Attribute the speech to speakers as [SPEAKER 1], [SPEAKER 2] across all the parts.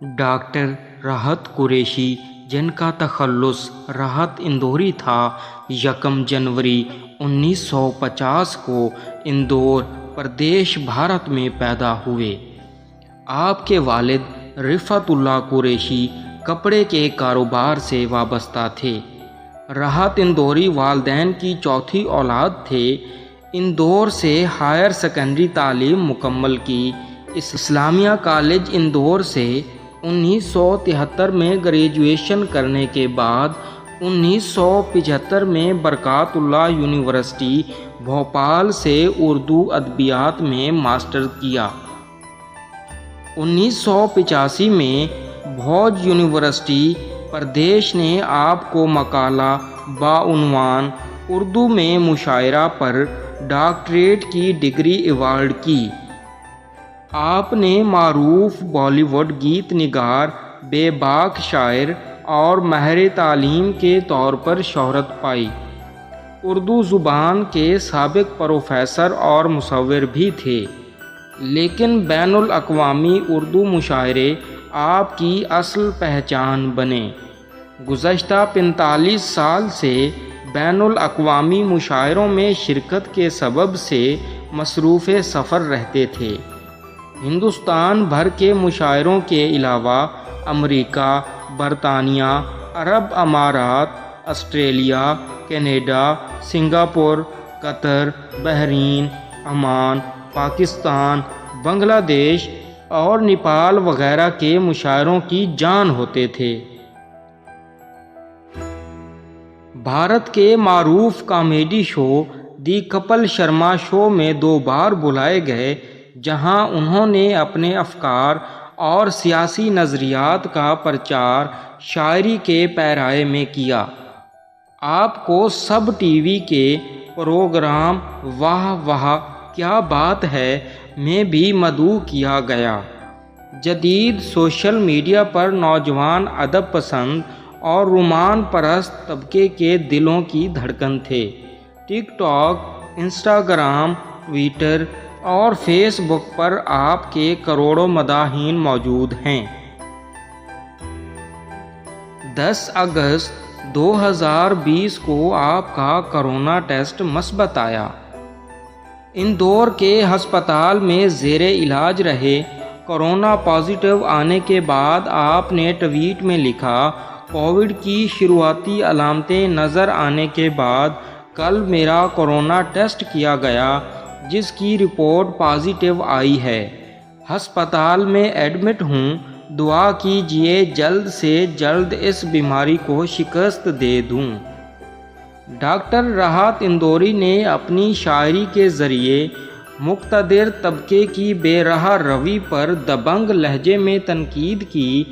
[SPEAKER 1] Doctor راحت قریشی، جن کا تخلص راحت اندوری تھا، 1 جنوری 1950 کو اندور پردیش بھارت میں پیدا ہوئے۔ آپ کے والد رفعت اللہ قریشی کپڑے کے کاروبار سے وابستہ تھے۔ راحت اندوری والدین کی چوتھی اولاد تھے۔ اندور سے ہائر سیکنڈری تعلیم مکمل کی۔ اسلامیہ کالج اندور سے 1973 میں گریجویشن کرنے کے بعد 1975 میں برکات اللہ یونیورسٹی بھوپال سے اردو ادبیات میں ماسٹر کیا۔ 1985 میں بھوج یونیورسٹی پردیش نے آپ کو مقالہ بعنوان اردو میں مشاعرہ پر ڈاکٹریٹ کی ڈگری ایوارڈ کی۔ آپ نے معروف بالی ووڈ گیت نگار، بے باک شاعر اور ماہر تعلیم کے طور پر شہرت پائی۔ اردو زبان کے سابق پروفیسر اور مصور بھی تھے، لیکن بین الاقوامی اردو مشاعرے آپ کی اصل پہچان بنے۔ گزشتہ 45 سال سے بین الاقوامی مشاعروں میں شرکت کے سبب سے مصروف سفر رہتے تھے۔ ہندوستان بھر کے مشاعروں کے علاوہ امریکہ، برطانیہ، عرب امارات، آسٹریلیا، کینیڈا، سنگاپور، قطر، بحرین، عمان، پاکستان، بنگلہ دیش اور نیپال وغیرہ کے مشاعروں کی جان ہوتے تھے۔ بھارت کے معروف کامیڈی شو دی کپل شرما شو میں 2 بار بلائے گئے، جہاں انہوں نے اپنے افکار اور سیاسی نظریات کا پرچار شاعری کے پیرائے میں کیا۔ آپ کو سب ٹی وی کے پروگرام واہ واہ کیا بات ہے میں بھی مدعو کیا گیا۔ جدید سوشل میڈیا پر نوجوان ادب پسند اور رومان پرست طبقے کے دلوں کی دھڑکن تھے۔ ٹک ٹاک، انسٹاگرام، ٹویٹر اور فیس بک پر آپ کے کروڑوں مداحین موجود ہیں۔ 10 اگست 2020 کو آپ کا کورونا ٹیسٹ مثبت آیا۔ اندور کے ہسپتال میں زیر علاج رہے۔ کورونا پازیٹیو آنے کے بعد آپ نے ٹویٹ میں لکھا، کووڈ کی شروعاتی علامتیں نظر آنے کے بعد کل میرا کورونا ٹیسٹ کیا گیا، جس کی رپورٹ پازیٹیو آئی ہے۔ ہسپتال میں ایڈمٹ ہوں، دعا کیجیے جلد سے جلد اس بیماری کو شکست دے دوں۔ ڈاکٹر راحت اندوری نے اپنی شاعری کے ذریعے مقتدر طبقے کی بے راہ روی پر دبنگ لہجے میں تنقید کی،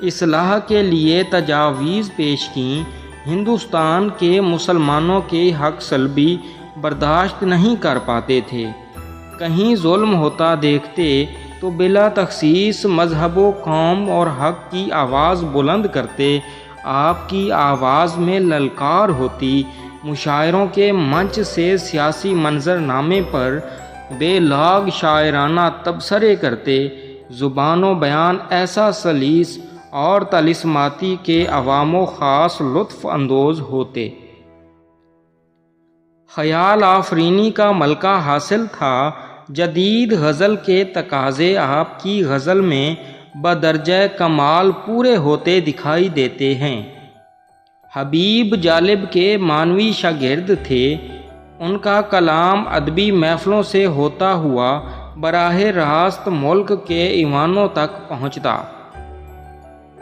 [SPEAKER 1] اصلاح کے لیے تجاویز پیش کیں۔ ہندوستان کے مسلمانوں کے حق سلبی برداشت نہیں کر پاتے تھے۔ کہیں ظلم ہوتا دیکھتے تو بلا تخصیص مذہب و قوم اور حق کی آواز بلند کرتے۔ آپ کی آواز میں للکار ہوتی۔ مشاعروں کے منچ سے سیاسی منظرنامے پر بے لاگ شاعرانہ تبصرے کرتے۔ زبان و بیان ایسا سلیس اور طلسماتی کہ عوام و خاص لطف اندوز ہوتے۔ خیال آفرینی کا ملکہ حاصل تھا۔ جدید غزل کے تقاضے آپ کی غزل میں بدرجہ کمال پورے ہوتے دکھائی دیتے ہیں۔ حبیب جالب کے معنوی شاگرد تھے۔ ان کا کلام ادبی محفلوں سے ہوتا ہوا براہ راست ملک کے ایوانوں تک پہنچتا۔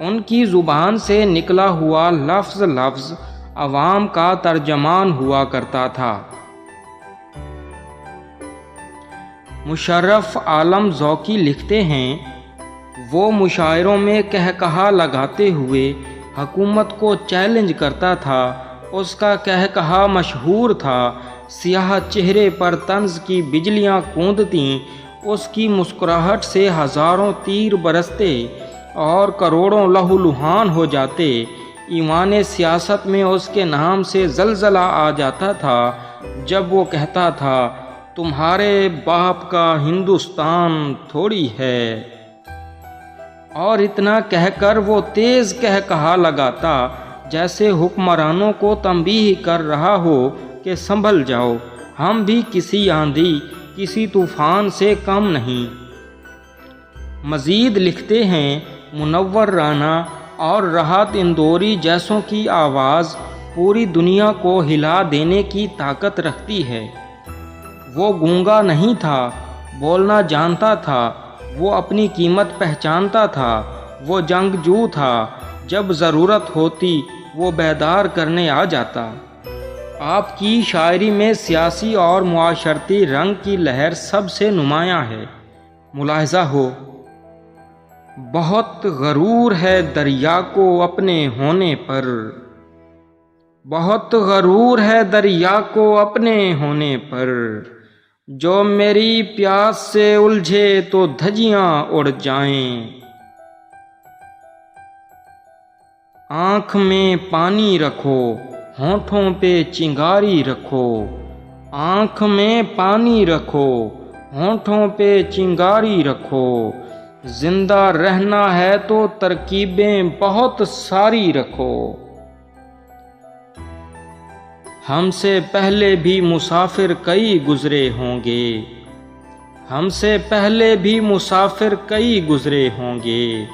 [SPEAKER 1] ان کی زبان سے نکلا ہوا لفظ لفظ عوام کا ترجمان ہوا کرتا تھا۔ مشرف عالم ذوقی لکھتے ہیں، وہ مشاعروں میں کہکہا لگاتے ہوئے حکومت کو چیلنج کرتا تھا۔ اس کا کہکہا مشہور تھا، سیاہ چہرے پر طنز کی بجلیاں کوندتیں، اس کی مسکراہٹ سے ہزاروں تیر برستے اور کروڑوں لہو لہان ہو جاتے۔ ایوان سیاست میں اس کے نام سے زلزلہ آ جاتا تھا جب وہ کہتا تھا، تمہارے باپ کا ہندوستان تھوڑی ہے۔ اور اتنا کہہ کر وہ تیز کہا لگاتا جیسے حکمرانوں کو تنبیہ کر رہا ہو کہ سنبھل جاؤ، ہم بھی کسی آندھی کسی طوفان سے کم نہیں۔ مزید لکھتے ہیں منور رانا اور راحت اندوری جیسوں کی آواز پوری دنیا کو ہلا دینے کی طاقت رکھتی ہے۔ وہ گونگا نہیں تھا، بولنا جانتا تھا، وہ اپنی قیمت پہچانتا تھا، وہ جنگجو تھا، جب ضرورت ہوتی وہ بیدار کرنے آ جاتا۔ آپ کی شاعری میں سیاسی اور معاشرتی رنگ کی لہر سب سے نمایاں ہے۔ ملاحظہ ہو، بہت غرور ہے دریا کو اپنے ہونے پر، بہت غرور ہے دریا کو اپنے ہونے پر، جو میری پیاس سے الجھے تو دھجیاں اڑ جائیں۔ آنکھ میں پانی رکھو، ہونٹوں پہ چنگاری رکھو، آنکھ میں پانی رکھو، ہونٹوں پہ چنگاری رکھو، زندہ رہنا ہے تو ترکیبیں بہت ساری رکھو۔ ہم سے پہلے بھی مسافر کئی گزرے ہوں گے، ہم سے پہلے بھی مسافر کئی گزرے ہوں گے،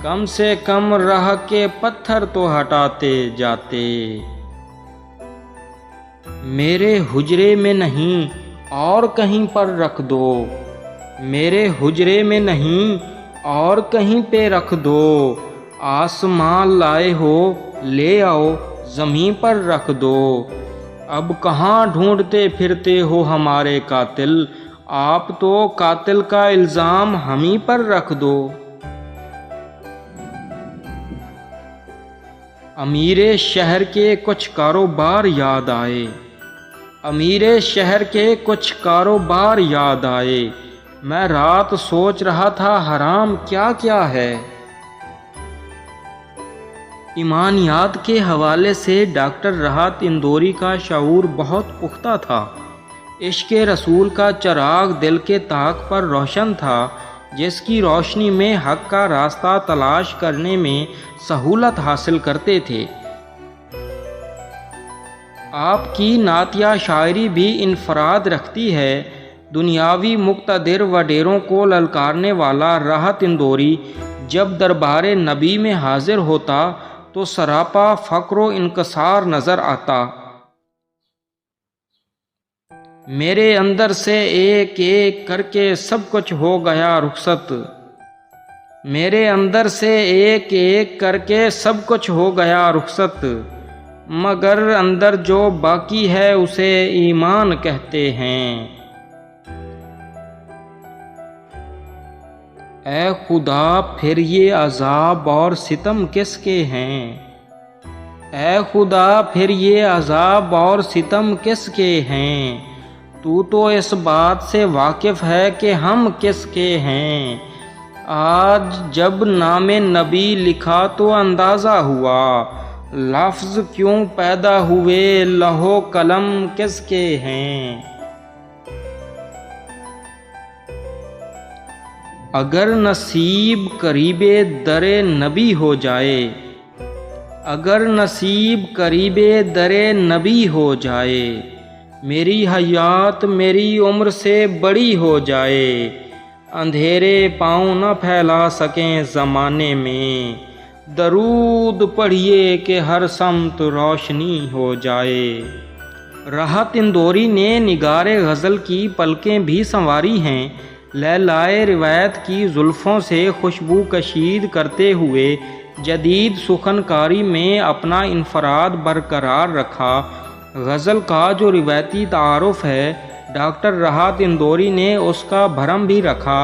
[SPEAKER 1] کم سے کم راہ کے پتھر تو ہٹاتے جاتے۔ میرے حجرے میں نہیں اور کہیں پر رکھ دو، میرے حجرے میں نہیں اور کہیں پہ رکھ دو، آسمان لائے ہو لے آؤ زمین پر رکھ دو، اب کہاں ڈھونڈتے پھرتے ہو ہمارے قاتل، آپ تو قاتل کا الزام ہم ہی پر رکھ دو۔ امیر شہر کے کچھ کاروبار یاد آئے، امیر شہر کے کچھ کاروبار یاد آئے، میں رات سوچ رہا تھا حرام کیا کیا ہے۔ ایمانیات کے حوالے سے ڈاکٹر راحت اندوری کا شعور بہت پختہ تھا۔ عشق رسول کا چراغ دل کے طاق پر روشن تھا، جس کی روشنی میں حق کا راستہ تلاش کرنے میں سہولت حاصل کرتے تھے۔ آپ کی نعتیہ شاعری بھی انفراد رکھتی ہے۔ دنیاوی مقتدر وڈیروں کو للکارنے والا راحت اندوری جب دربار نبی میں حاضر ہوتا تو سراپا فقر و انکسار نظر آتا۔ میرے اندر سے ایک ایک کر کے سب کچھ ہو گیا رخصت، میرے اندر سے ایک ایک کر کے سب کچھ ہو گیا رخصت، مگر اندر جو باقی ہے اسے ایمان کہتے ہیں۔ اے خدا پھر یہ عذاب اور ستم کس کے ہیں، اے خدا پھر یہ عذاب اور ستم کس کے ہیں، تو اس بات سے واقف ہے کہ ہم کس کے ہیں۔ آج جب نام نبی لکھا تو اندازہ ہوا، لفظ کیوں پیدا ہوئے لوح و قلم کس کے ہیں۔ اگر نصیب قریب در نبی ہو جائے، اگر نصیب قریب در نبی ہو جائے، میری حیات میری عمر سے بڑی ہو جائے، اندھیرے پاؤں نہ پھیلا سکیں زمانے میں، درود پڑھیے کہ ہر سمت روشنی ہو جائے۔ راحت اندوری نے نگار غزل کی پلکیں بھی سنواری ہیں۔ لیلائے روایت کی زلفوں سے خوشبو کشید کرتے ہوئے جدید سخن کاری میں اپنا انفراد برقرار رکھا۔ غزل کا جو روایتی تعارف ہے، ڈاکٹر راحت اندوری نے اس کا بھرم بھی رکھا۔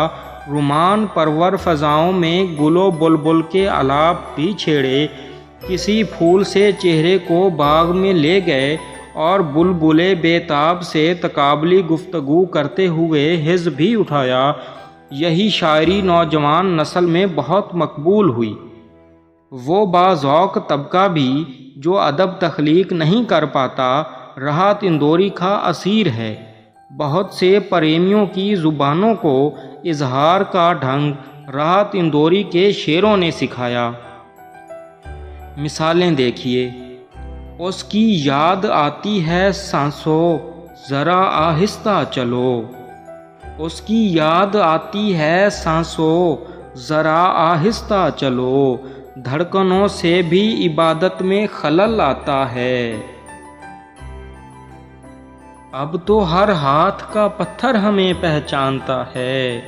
[SPEAKER 1] رومان پرور فضاؤں میں گل و بلبل کے آلاپ بھی چھیڑے، کسی پھول سے چہرے کو باغ میں لے گئے اور بلبلے بےتاب سے تقابلی گفتگو کرتے ہوئے حزب بھی اٹھایا۔ یہی شاعری نوجوان نسل میں بہت مقبول ہوئی۔ وہ باذوق طبقہ بھی جو ادب تخلیق نہیں کر پاتا، راحت اندوری کا اسیر ہے۔ بہت سے پریمیوں کی زبانوں کو اظہار کا ڈھنگ راحت اندوری کے شعروں نے سکھایا۔ مثالیں دیکھیے، اس کی یاد آتی ہے سانسوں، ذرا آہستہ چلو۔ اس کی یاد آتی ہے سانسوں، ذرا آہستہ چلو، دھڑکنوں سے بھی عبادت میں خلل آتا ہے۔ اب تو ہر ہاتھ کا پتھر ہمیں پہچانتا ہے،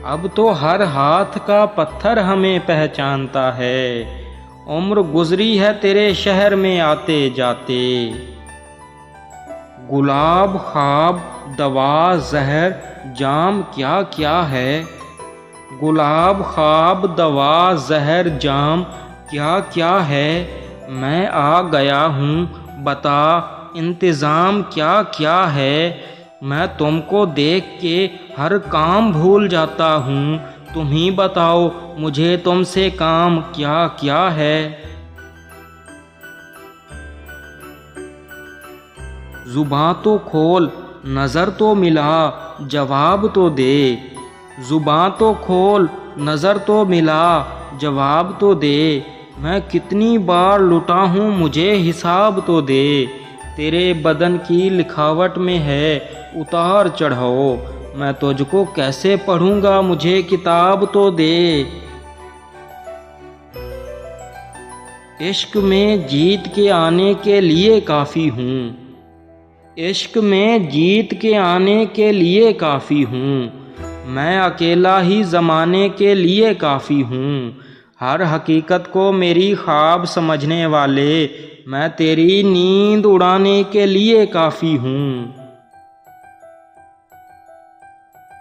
[SPEAKER 1] اب تو ہر ہاتھ کا پتھر ہمیں پہچانتا ہے، عمر گزری ہے تیرے شہر میں آتے جاتے۔ گلاب، خواب، دوا، زہر، جام کیا کیا ہے، گلاب، خواب، دوا، زہر، جام کیا کیا ہے، میں آ گیا ہوں، بتا انتظام کیا کیا ہے، میں تم کو دیکھ کے ہر کام بھول جاتا ہوں، تم ہی بتاؤ مجھے تم سے کام کیا کیا ہے۔ زباں تو کھول، نظر تو ملا، جواب تو دے، زباں تو کھول، نظر تو ملا، جواب تو دے، میں کتنی بار لٹا ہوں مجھے حساب تو دے، تیرے بدن کی لکھاوٹ میں ہے اتار چڑھاؤ، میں تجھ کو کیسے پڑھوں گا مجھے کتاب تو دے۔ عشق میں جیت کے آنے کے لیے کافی ہوں، عشق میں جیت کے آنے کے لیے کافی ہوں، میں اکیلا ہی زمانے کے لیے کافی ہوں، ہر حقیقت کو میری خواب سمجھنے والے، میں تیری نیند اڑانے کے لیے کافی ہوں۔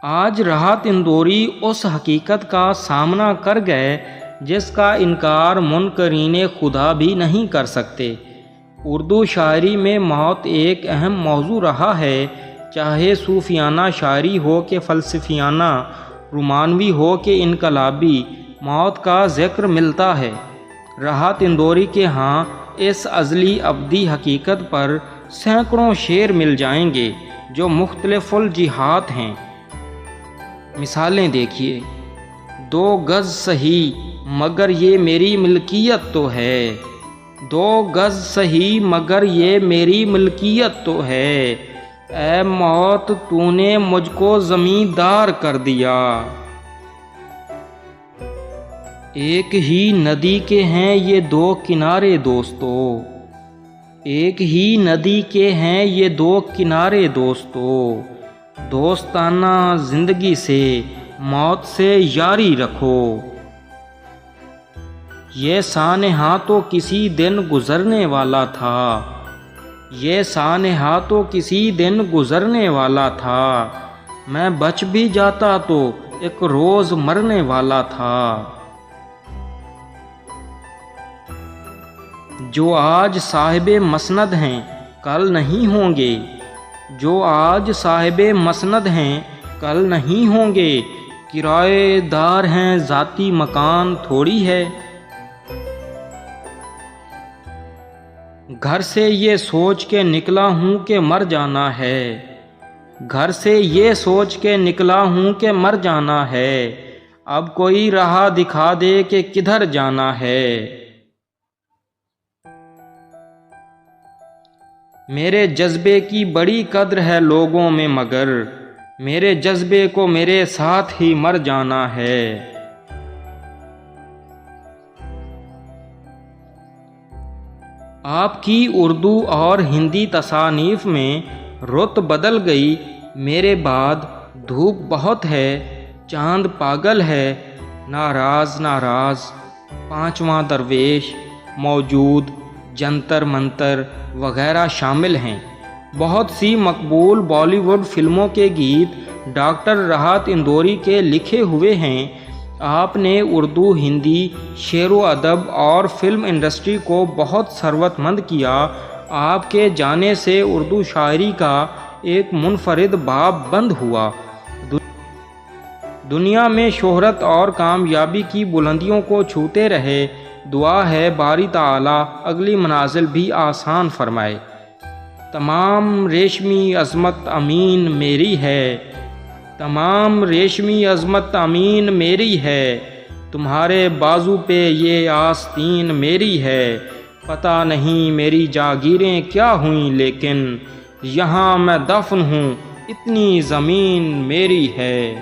[SPEAKER 1] آج راحت اندوری اس حقیقت کا سامنا کر گئے جس کا انکار منکرین خدا بھی نہیں کر سکتے۔ اردو شاعری میں موت ایک اہم موضوع رہا ہے، چاہے صوفیانہ شاعری ہو کہ فلسفیانہ، رومانوی ہو کہ انقلابی، موت کا ذکر ملتا ہے۔ راحت اندوری کے ہاں اس ازلی ابدی حقیقت پر سینکڑوں شعر مل جائیں گے جو مختلف الجہات ہیں۔ مثالیں دیکھیے، دو گز سہی مگر یہ میری ملکیت تو ہے، دو گز سہی مگر یہ میری ملکیت تو ہے، اے موت تو نے مجھ کو زمیندار کر دیا۔ ایک ہی ندی کے ہیں یہ دو کنارے دوستو، ایک ہی ندی کے ہیں یہ دو کنارے دوستو، دوستانہ زندگی سے موت سے یاری رکھو۔ یہ سانحہ تو کسی دن گزرنے والا تھا، یہ سانحہ تو کسی دن گزرنے والا تھا، میں بچ بھی جاتا تو ایک روز مرنے والا تھا۔ جو آج صاحب مسند ہیں کل نہیں ہوں گے، جو آج صاحب مسند ہیں کل نہیں ہوں گے، کرائے دار ہیں ذاتی مکان تھوڑی ہے۔ گھر سے یہ سوچ کے نکلا ہوں کہ مر جانا ہے، گھر سے یہ سوچ کے نکلا ہوں کہ مر جانا ہے، اب کوئی راہ دکھا دے کہ کدھر جانا ہے۔ میرے جذبے کی بڑی قدر ہے لوگوں میں مگر میرے جذبے کو میرے ساتھ ہی مر جانا ہے۔ آپ کی اردو اور ہندی تصانیف میں رت بدل گئی، میرے بعد دھوپ بہت ہے، چاند پاگل ہے، ناراض ناراض، پانچواں درویش، موجود، جنتر منتر وغیرہ شامل ہیں۔ بہت سی مقبول بالی ووڈ فلموں کے گیت ڈاکٹر راحت اندوری کے لکھے ہوئے ہیں۔ آپ نے اردو، ہندی شعر و ادب اور فلم انڈسٹری کو بہت ثروت مند کیا۔ آپ کے جانے سے اردو شاعری کا ایک منفرد باب بند ہوا۔ دنیا میں شہرت اور کامیابی کی بلندیوں کو چھوتے رہے۔ دعا ہے باری تعالی اگلی منازل بھی آسان فرمائے۔ تمام ریشمی عظمت امین میری ہے، تمام ریشمی عظمت امین میری ہے، تمہارے بازو پہ یہ آستین میری ہے۔ پتہ نہیں میری جاگیریں کیا ہوئیں، لیکن یہاں میں دفن ہوں، اتنی زمین میری ہے۔